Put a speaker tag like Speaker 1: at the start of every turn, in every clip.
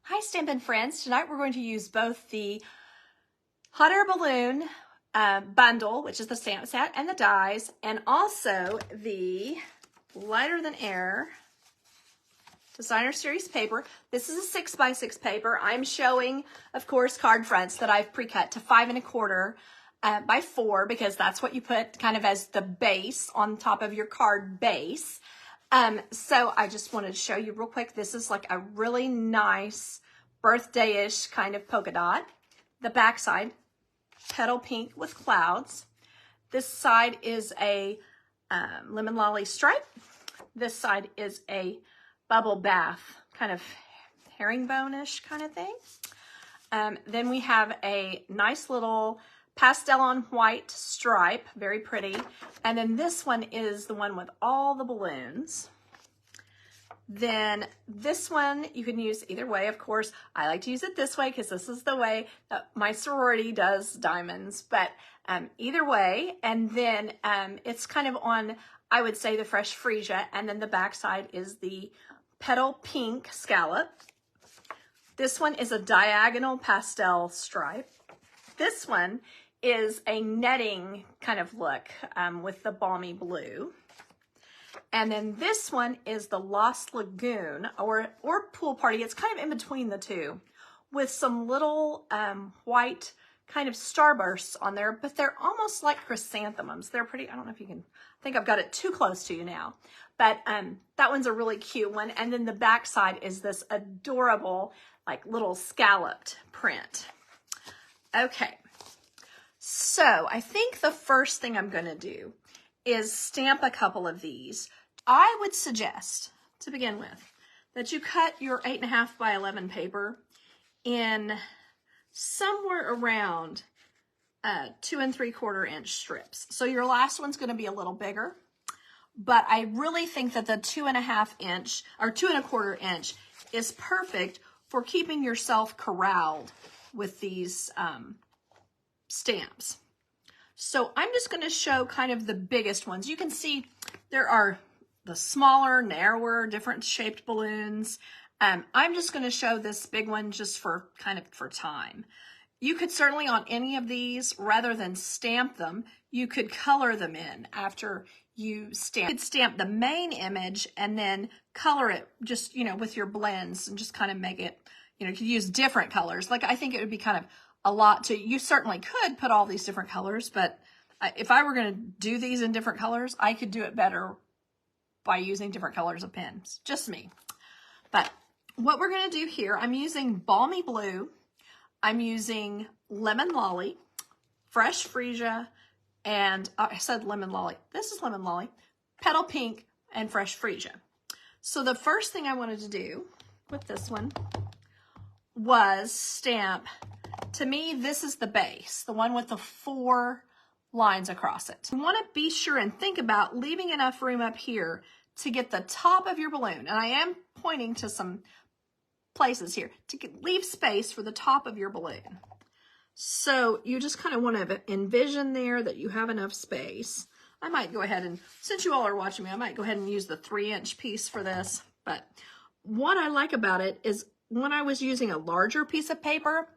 Speaker 1: Hi Stampin' friends, tonight we're going to use both the hot air balloon bundle, which is the stamp set and the dies, and also the lighter than air designer series paper. This is a 6x6 paper. I'm showing, of course, card fronts that I've pre-cut to 5 1/4 by 4 because that's what you put kind of as the base on top of your card base. So I just wanted to show you real quick. This is like a really nice birthday-ish kind of polka dot. The back side, petal pink with clouds. This side is a lemon lolly stripe. This side is a bubble bath, kind of herringbone-ish kind of thing. Then we have a nice little pastel on white stripe, very pretty. And then this one is the one with all the balloons. Then this one you can use either way, of course. I like to use it this way because this is the way that my sorority does diamonds, but either way. And then it's kind of on, I would say, the fresh freesia, and then the back side is the petal pink scallop. This one is a diagonal pastel stripe. This one is a netting kind of look with the balmy blue. And then this one is the Lost Lagoon or Pool Party. It's kind of in between the two with some little white kind of starbursts on there, but they're almost like chrysanthemums. They're pretty, I don't know if you can, I think I've got it too close to you now, but that one's a really cute one. And then the back side is this adorable, like little scalloped print. Okay. So I think the first thing I'm going to do is stamp a couple of these. I would suggest, to begin with, that you cut your 8 1/2 by 11 paper in somewhere around 2 3/4 inch strips. So your last one's going to be a little bigger, but I really think that the 2 1/2 inch or 2 1/4 inch is perfect for keeping yourself corralled with these stamps. So I'm just going to show kind of the biggest ones. You can see there are the smaller, narrower, different shaped balloons. I'm just going to show this big one just for kind of for time. You could certainly on any of these, rather than stamp them, you could color them in after you stamp. You could stamp the main image and then color it just, you know, with your blends and just kind of make it, you know, you could use different colors. Like I think it would be kind of a lot to, you certainly could put all these different colors, but if I were going to do these in different colors, I could do it better by using different colors of pens. Just me. But what we're going to do here, I'm using balmy blue, I'm using lemon lolly, fresh freesia, and I said lemon lolly. This is lemon lolly, petal pink, and fresh freesia. So the first thing I wanted to do with this one was stamp. To me, this is the base, the one with the 4 lines across it. You want to be sure and think about leaving enough room up here to get the top of your balloon. And I am pointing to some places here to leave space for the top of your balloon. So you just kind of want to envision there that you have enough space. I might go ahead and, since you all are watching me, I might go ahead and use the 3-inch piece for this. But what I like about it is when I was using a larger piece of paper,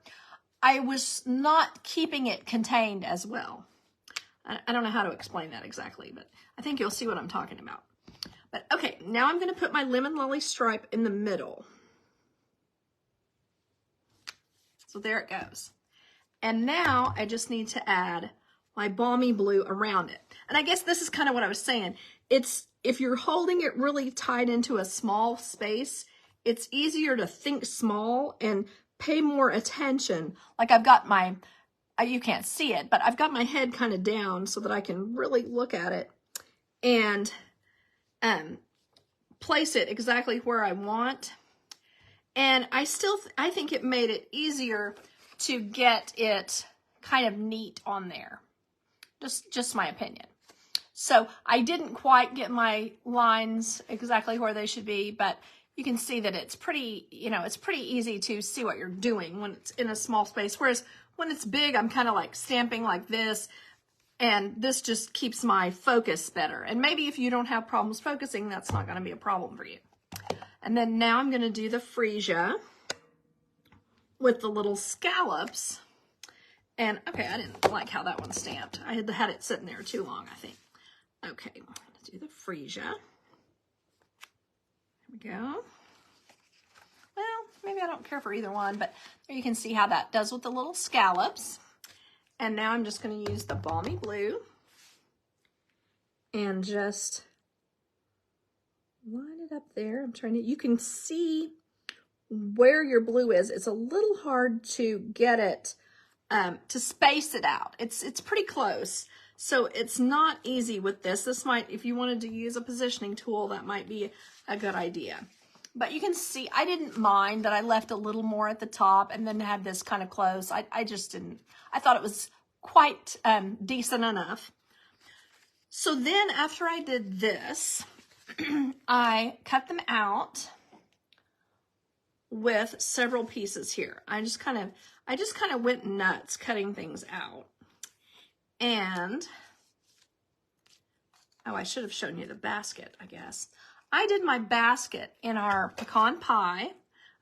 Speaker 1: I was not keeping it contained as well. I don't know how to explain that exactly, but I think you'll see what I'm talking about. But okay, now I'm going to put my lemon lolly stripe in the middle. So there it goes. And now I just need to add my balmy blue around it. And I guess this is kind of what I was saying. It's, if you're holding it really tight into a small space, it's easier to think small and pay more attention. Like I've got my, you can't see it, but I've got my head kind of down so that I can really look at it and place it exactly where I want. And I think it made it easier to get it kind of neat on there. Just my opinion. So I didn't quite get my lines exactly where they should be, but you can see that it's pretty, you know, it's pretty easy to see what you're doing when it's in a small space. Whereas when it's big, I'm kind of like stamping like this, and this just keeps my focus better. And maybe if you don't have problems focusing, that's not going to be a problem for you. And then now I'm going to do the freesia. with the little scallops. And okay, I didn't like how that one stamped. I had it sitting there too long, I think. Okay, I'm gonna do the freesia. There we go. Well, maybe I don't care for either one, but there you can see how that does with the little scallops. And now I'm just going to use the balmy blue and just line it up there. You can see where your blue is. It's a little hard to get it, to space it out. It's pretty close. So it's not easy with this. This might, if you wanted to use a positioning tool, that might be a good idea. But you can see, I didn't mind that I left a little more at the top and then had this kind of close. I just didn't, I thought it was quite decent enough. So then after I did this, I cut them out with several pieces here. I just kind of went nuts cutting things out. And, oh, I should have shown you the basket, I guess. I did my basket in our pecan pie.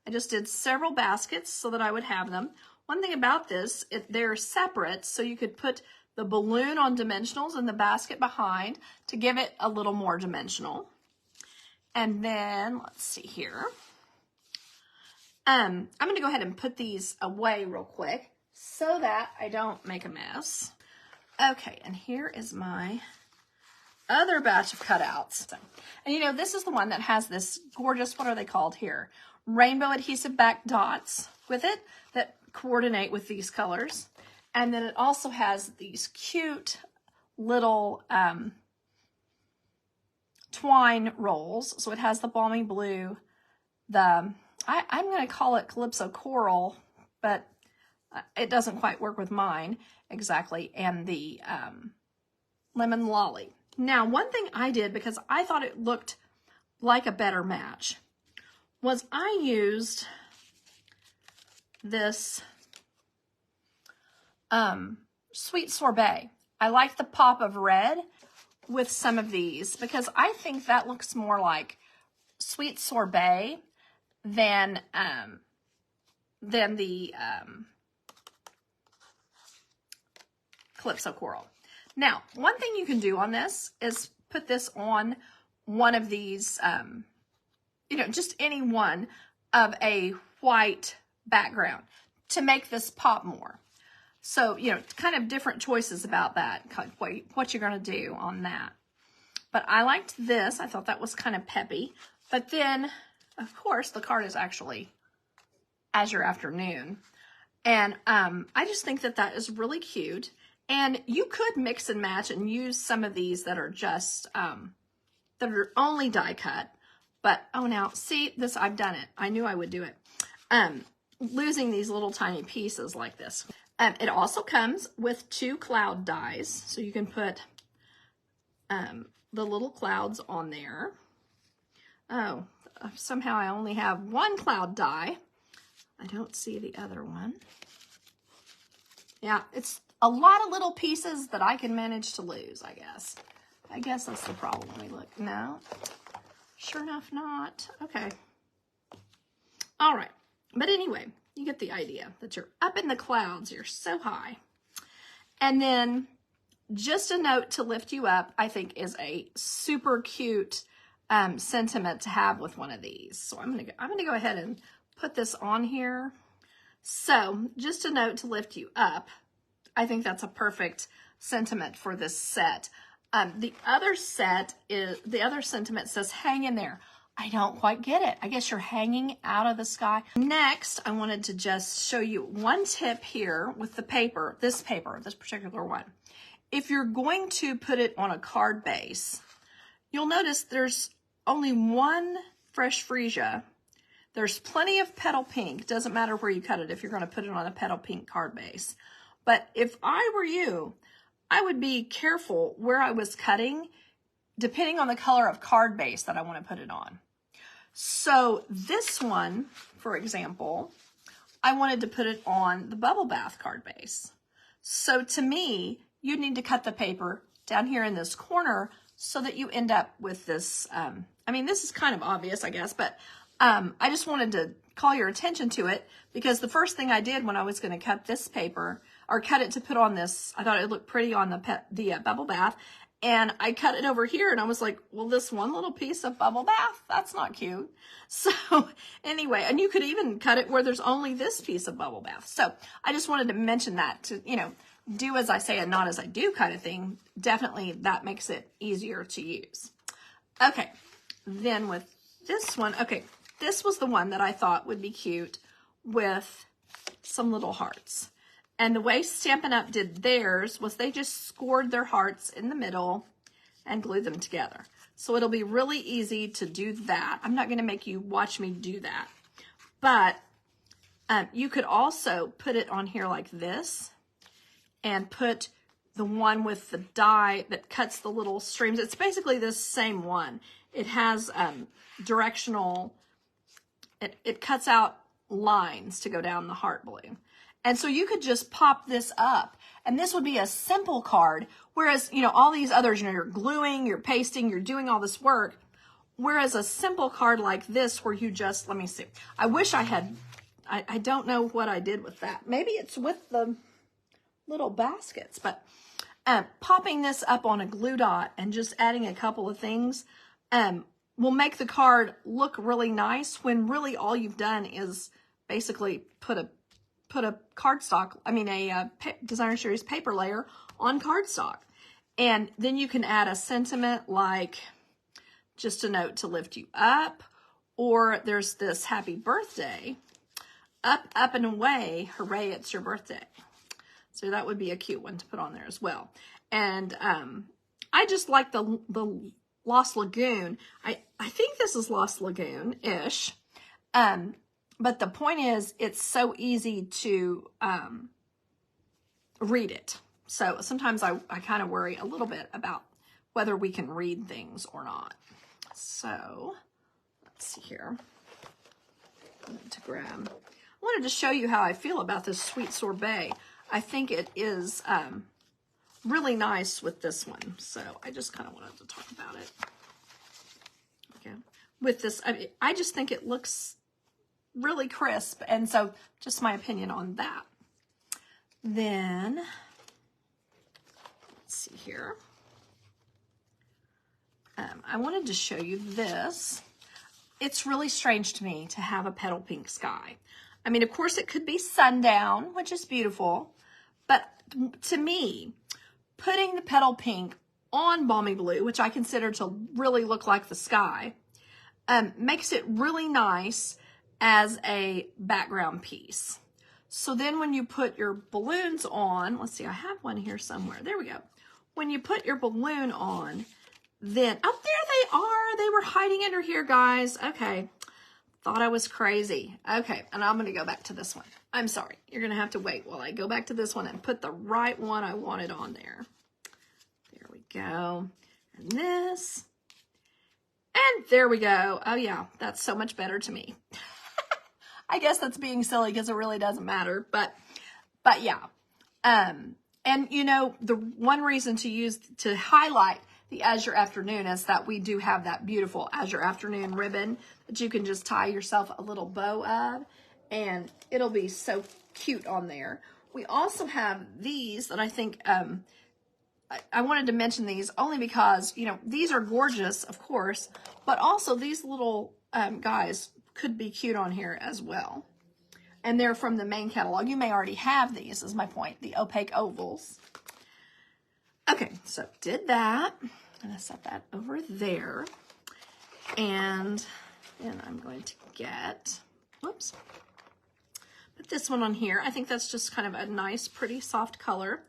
Speaker 1: I just did several baskets so that I would have them. One thing about this, they're separate, so you could put the balloon on dimensionals and the basket behind to give it a little more dimensional. And then, let's see here. I'm going to go ahead and put these away real quick so that I don't make a mess. Okay, and here is my other batch of cutouts. And you know, this is the one that has this gorgeous, what are they called here? Rainbow adhesive back dots with it that coordinate with these colors. And then it also has these cute little twine rolls. So it has the balmy blue, I'm going to call it Calypso Coral, but it doesn't quite work with mine exactly, and the Lemon Lolly. Now, one thing I did, because I thought it looked like a better match, was I used this Sweet Sorbet. I like the pop of red with some of these because I think that looks more like Sweet Sorbet than the Calypso Coral. Now, one thing you can do on this is put this on one of these, you know, just any one of a white background to make this pop more. So, you know, kind of different choices about that, what you're going to do on that. But I liked this. I thought that was kind of peppy. But then, of course, the card is actually Azure Afternoon. And I just think that that is really cute. And you could mix and match and use some of these that are just, that are only die cut. But, oh, now, see, this, I've done it. I knew I would do it. Losing these little tiny pieces like this. It also comes with 2 cloud dies. So you can put the little clouds on there. Oh, somehow I only have 1 cloud die. I don't see the other one. Yeah, it's a lot of little pieces that I can manage to lose, I guess. I guess that's the problem. Let me look. No, sure enough, not. Okay. All right. But anyway, you get the idea that you're up in the clouds. You're so high. And then just a note to lift you up, I think, is a super cute sentiment to have with one of these. So I'm gonna go ahead and put this on here. So just a note to lift you up. I think that's a perfect sentiment for this set. The other sentiment says, hang in there. I don't quite get it. I guess you're hanging out of the sky. Next, I wanted to just show you one tip here with the paper, this particular one. If you're going to put it on a card base, you'll notice there's only 1 fresh freesia. There's plenty of petal pink. Doesn't matter where you cut it if you're going to put it on a petal pink card base. But if I were you, I would be careful where I was cutting, depending on the color of card base that I want to put it on. So this one, for example, I wanted to put it on the bubble bath card base. So to me, you'd need to cut the paper down here in this corner so that you end up with this, I mean, this is kind of obvious, I guess, but I just wanted to call your attention to it because the first thing I did when I was going to cut this paper, or cut it to put on this, I thought it looked pretty on the bubble bath, and I cut it over here, and I was like, well, this one little piece of bubble bath, that's not cute. So anyway, and you could even cut it where there's only this piece of bubble bath. So I just wanted to mention that to, you know, do as I say and not as I do kind of thing. Definitely that makes it easier to use. Okay, then with this one, okay, this was the one that I thought would be cute with some little hearts. And the way Stampin' Up! Did theirs was they just scored their hearts in the middle and glued them together. So it'll be really easy to do that. I'm not going to make you watch me do that. But you could also put it on here like this and put the one with the die that cuts the little streams. It's basically this same one. It has directional, it cuts out lines to go down the heart balloon. And so you could just pop this up, and this would be a simple card, whereas, you know, all these others, you know, you're gluing, you're pasting, you're doing all this work, whereas a simple card like this where you just, let me see, I wish I had, I don't know what I did with that. Maybe it's with the little baskets, but popping this up on a glue dot and just adding a couple of things will make the card look really nice when really all you've done is basically put a cardstock, I mean a Designer Series paper layer on cardstock. And then you can add a sentiment like just a note to lift you up, or there's this happy birthday, up, up and away, hooray, it's your birthday. So that would be a cute one to put on there as well. And I just like the Lost Lagoon. I think this is Lost Lagoon-ish. But the point is, it's so easy to read it. So sometimes I kind of worry a little bit about whether we can read things or not. So let's see here. I wanted to show you how I feel about this Sweet Sorbet. I think it is really nice with this one. So I just kind of wanted to talk about it. Okay. With this, I just think it looks really crisp, and so just my opinion on that. Then let's see here. I wanted to show you this. It's really strange to me to have a petal pink sky. I mean, of course, it could be sundown, which is beautiful, but to me, putting the petal pink on balmy blue, which I consider to really look like the sky, makes it really nice as a background piece. So then when you put your balloons on, let's see, I have one here somewhere. There we go. When you put your balloon on, then, oh, there they are. They were hiding under here, guys. Okay. Thought I was crazy. Okay, and I'm going to go back to this one. I'm sorry. You're going to have to wait while I go back to this one and put the right one I wanted on there. There we go. And this. And there we go. Oh, yeah. That's so much better to me. I guess that's being silly because it really doesn't matter, but yeah. And you know, the one reason to highlight the Azure Afternoon is that we do have that beautiful Azure Afternoon ribbon that you can just tie yourself a little bow of, and it'll be so cute on there. We also have these that I think, I wanted to mention these only because, you know, these are gorgeous, of course, but also these little guys could be cute on here as well. And they're from the main catalog. You may already have these, is my point, the opaque ovals. Okay, so did that. I'm going to set that over there. And then I'm going to get, whoops, put this one on here. I think that's just kind of a nice, pretty, soft color.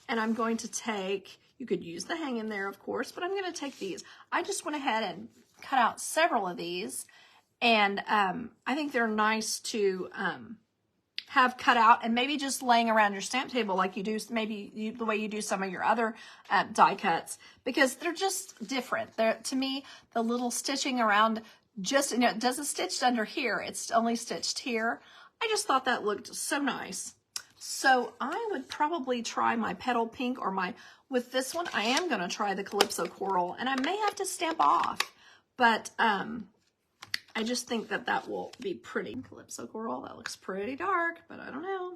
Speaker 1: And I'm going to take, you could use the hang in there, of course, but I'm going to take these. I just went ahead and cut out several of these. And I think they're nice to have cut out and maybe just laying around your stamp table like you do, maybe the way you do some of your other die cuts, because they're just different. To me, the little stitching around just, you know, it doesn't stitched under here. It's only stitched here. I just thought that looked so nice. So I would probably try my petal pink or with this one, I am going to try the Calypso Coral, and I may have to stamp off, but I just think that that will be pretty. Calypso coral, that looks pretty dark, but I don't know.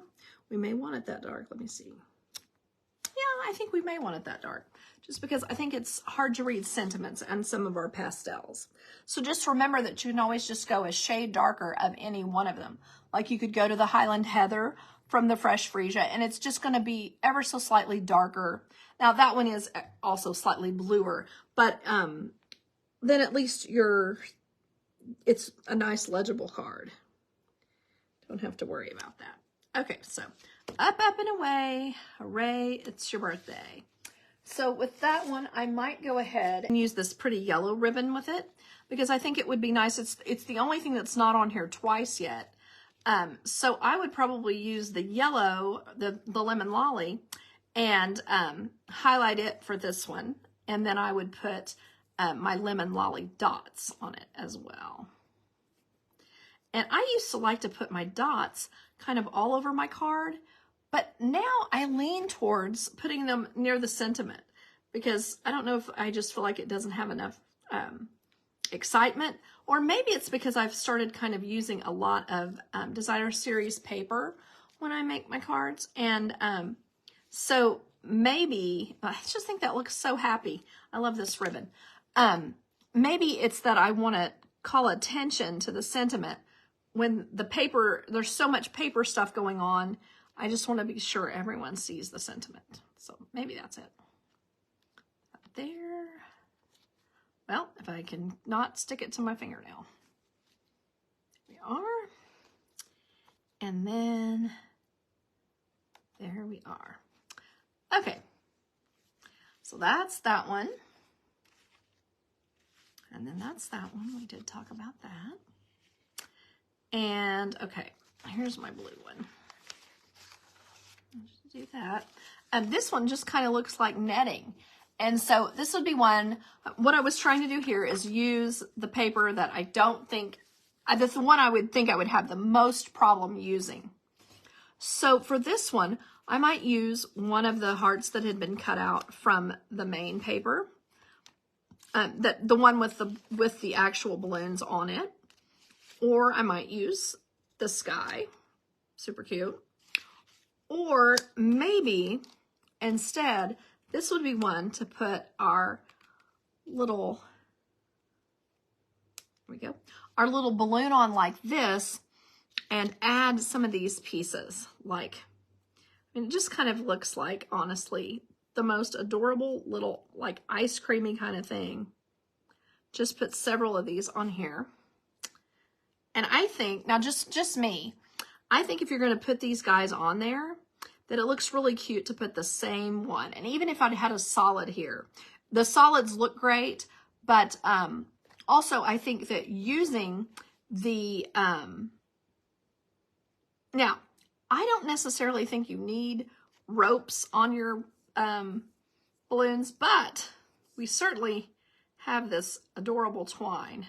Speaker 1: We may want it that dark. Let me see. Yeah, I think we may want it that dark, just because I think it's hard to read sentiments and some of our pastels. So just remember that you can always just go a shade darker of any one of them. Like you could go to the Highland Heather from the Fresh Freesia, and it's just going to be ever so slightly darker. Now that one is also slightly bluer, but then at least it's a nice legible card. Don't have to worry about that. Okay, so up, up, and away. Hooray, it's your birthday. So with that one, I might go ahead and use this pretty yellow ribbon with it, because I think it would be nice. It's the only thing that's not on here twice yet. So I would probably use the yellow, the Lemon Lolly, and highlight it for this one. And then I would put my Lemon Lolly dots on it as well. And I used to like to put my dots kind of all over my card, but now I lean towards putting them near the sentiment, because I don't know if I just feel like it doesn't have enough excitement, or maybe it's because I've started kind of using a lot of designer series paper when I make my cards. And so maybe, I just think that looks so happy. I love this ribbon. Maybe it's that I want to call attention to the sentiment when the paper, there's so much paper stuff going on. I just want to be sure everyone sees the sentiment. So maybe that's it. Up there. Well, if I can not stick it to my fingernail. There we are. And then there we are. Okay. So that's that one. And then that's that one. We did talk about that. And okay, here's my blue one. Let's do that. And this one just kind of looks like netting. And so this would be one, what I was trying to do here is use the paper that I don't think, that's the one I would think I would have the most problem using. So for this one, I might use one of the hearts that had been cut out from the main paper. The one with the actual balloons on it. Or I might use the sky, super cute. Or maybe instead, this would be one to put our little, there we go, our little balloon on like this, and add some of these pieces. Like, I mean, it just kind of looks like, honestly, the most adorable little, like, ice creamy kind of thing. Just put several of these on here. And I think, now just me, I think if you're going to put these guys on there, that it looks really cute to put the same one. And even if I'd had a solid here, the solids look great, but also I think that using the, now, I don't necessarily think you need ropes on your balloons, but we certainly have this adorable twine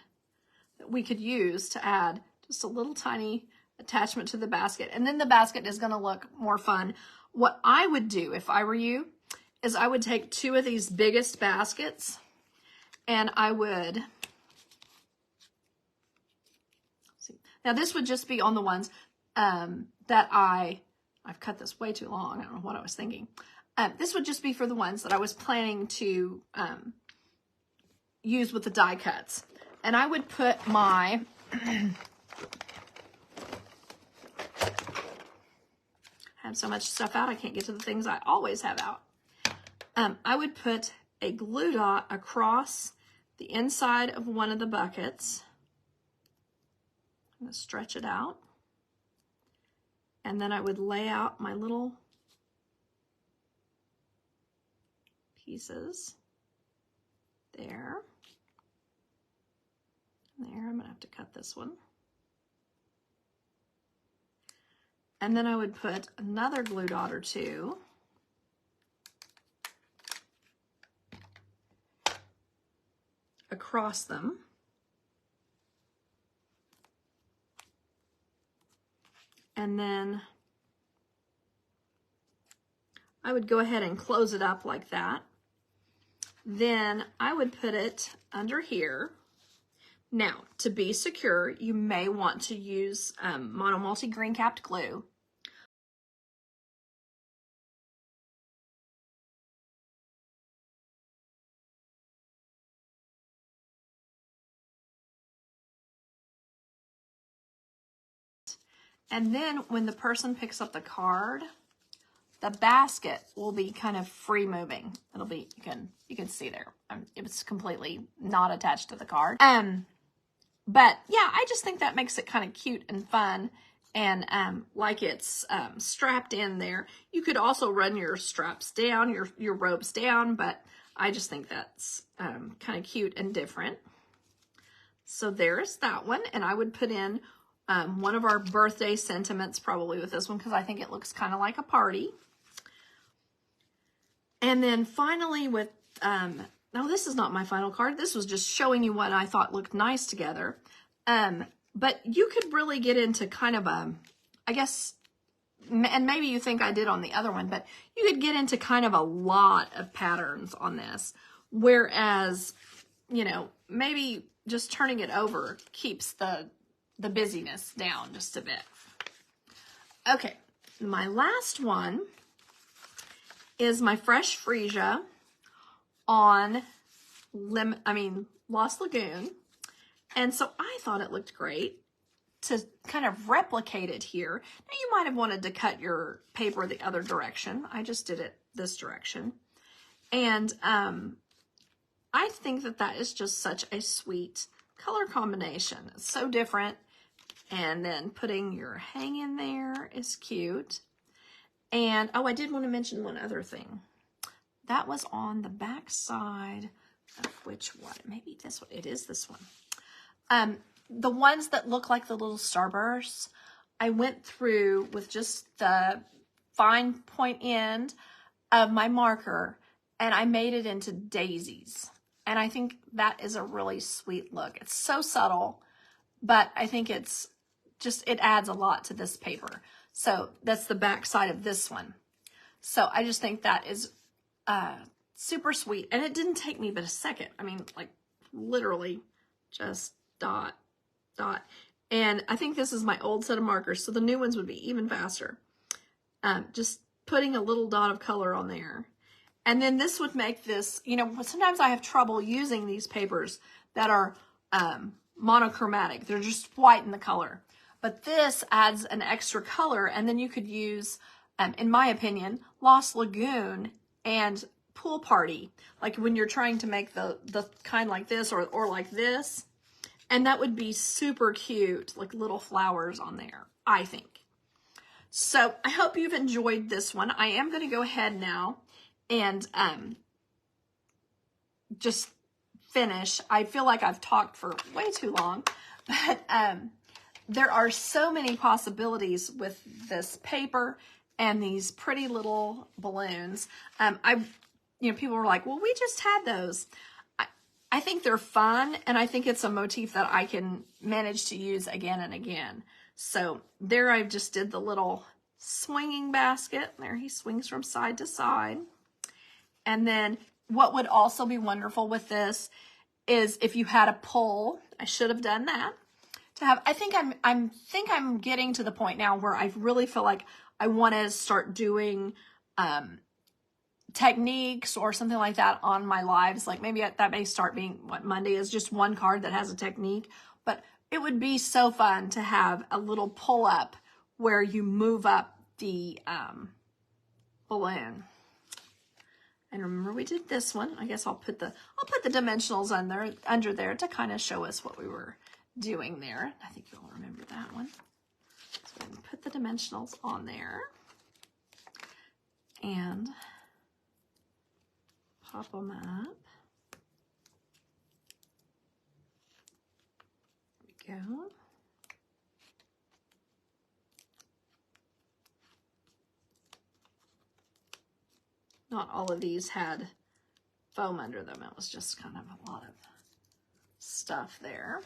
Speaker 1: that we could use to add just a little tiny attachment to the basket. And then the basket is going to look more fun. What I would do if I were you is I would take two of these biggest baskets and I would, see. Now this would just be on the ones that I've cut this way too long. I don't know what I was thinking. This would just be for the ones that I was planning to use with the die cuts. And I would put my, have so much stuff out, I can't get to the things I always have out. I would put a glue dot across the inside of one of the buckets. I'm going to stretch it out. And then I would lay out my little pieces there. There, I'm going to have to cut this one. And then I would put another glue dot or two across them. And then I would go ahead and close it up like that. Then I would put it under here. Now, to be secure, you may want to use mono multi green capped glue. And then when the person picks up the card, the basket will be kind of free moving. It'll be, you can see there. It's completely not attached to the card. But yeah, I just think that makes it kind of cute and fun, and like it's strapped in there. You could also run your straps down, your ropes down, but I just think that's kind of cute and different. So there's that one, and I would put in one of our birthday sentiments probably with this one because I think it looks kind of like a party. And then finally with, now this is not my final card. This was just showing you what I thought looked nice together. But you could really get into kind of a, I guess, and maybe you think I did on the other one, but you could get into kind of a lot of patterns on this. Whereas, you know, maybe just turning it over keeps the busyness down just a bit. Okay, my last one is my Fresh Freesia on Lost Lagoon. And so I thought it looked great to kind of replicate it here. Now you might have wanted to cut your paper the other direction. I just did it this direction. And I think that that is just such a sweet color combination. It's so different. And then putting your hang in there is cute. And, oh, I did want to mention one other thing. That was on the back side of which one? Maybe this one. It is this one. The ones that look like the little starbursts, I went through with just the fine point end of my marker, and I made it into daisies. And I think that is a really sweet look. It's so subtle, but I think it's just, it adds a lot to this paper. So that's the back side of this one. So I just think that is super sweet. And it didn't take me but a second. I mean, like literally just dot, dot. And I think this is my old set of markers, so the new ones would be even faster. Just putting a little dot of color on there. And then this would make this, you know, sometimes I have trouble using these papers that are monochromatic. They're just white in the color. But this adds an extra color, and then you could use, in my opinion, Lost Lagoon and Pool Party. Like when you're trying to make the kind like this or like this. And that would be super cute, like little flowers on there, I think. So I hope you've enjoyed this one. I am going to go ahead now and just finish. I feel like I've talked for way too long, but there are so many possibilities with this paper and these pretty little balloons. People were like, well, we just had those. I think they're fun, and I think it's a motif that I can manage to use again and again. So there I just did the little swinging basket. There he swings from side to side. And then what would also be wonderful with this is if you had a pull. I should have done that. I think I'm getting to the point now where I really feel like I want to start doing techniques or something like that on my lives. Like maybe that may start being what Monday is, just one card that has a technique. But it would be so fun to have a little pull up where you move up the balloon. And remember we did this one. I guess I'll put the dimensionals under there to kind of show us what we were doing there. I think you'll remember that one. So I'm going to put the dimensionals on there and pop them up. There we go. Not all of these had foam under them. It was just kind of a lot of stuff there.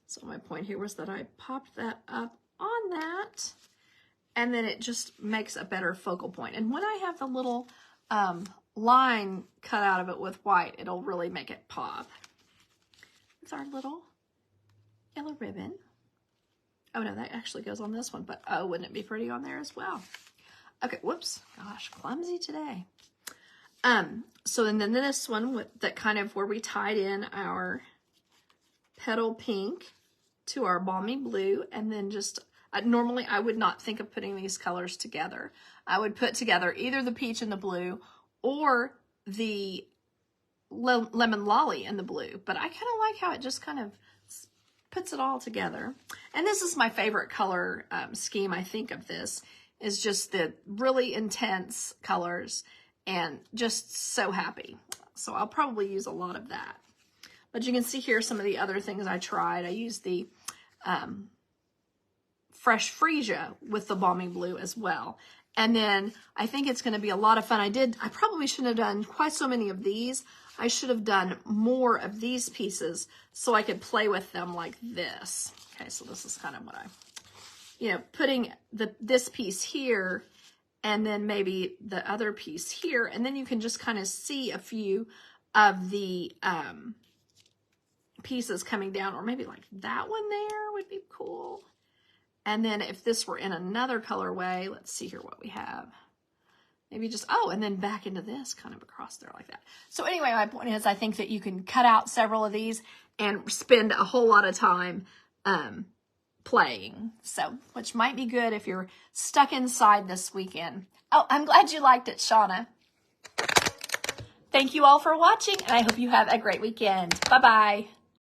Speaker 1: So my point here was that I popped that up on that, and then it just makes a better focal point. And when I have the little line cut out of it with white, it'll really make it pop. It's our little yellow ribbon. Oh no, that actually goes on this one, but oh, wouldn't it be pretty on there as well? Okay, whoops, gosh, clumsy today. So and then this one with that kind of where we tied in our petal pink to our balmy blue, and then just normally I would not think of putting these colors together. I would put together either the peach and the blue or the lemon lolly and the blue, but I kind of like how it just kind of puts it all together. And this is my favorite color scheme, I think, of this, is just the really intense colors and just so happy. So I'll probably use a lot of that. But you can see here some of the other things I tried. I used the fresh freesia with the balmy blue as well. And then I think it's going to be a lot of fun. I probably shouldn't have done quite so many of these. I should have done more of these pieces so I could play with them like this. Okay, so this is kind of what putting this piece here and then maybe the other piece here. And then you can just kind of see a few of the pieces coming down, or maybe like that one there would be cool. And then if this were in another colorway, let's see here what we have. Maybe just, oh, and then back into this kind of across there like that. So anyway, my point is I think that you can cut out several of these and spend a whole lot of time playing. So, which might be good if you're stuck inside this weekend. Oh, I'm glad you liked it, Shauna. Thank you all for watching, and I hope you have a great weekend. Bye-bye.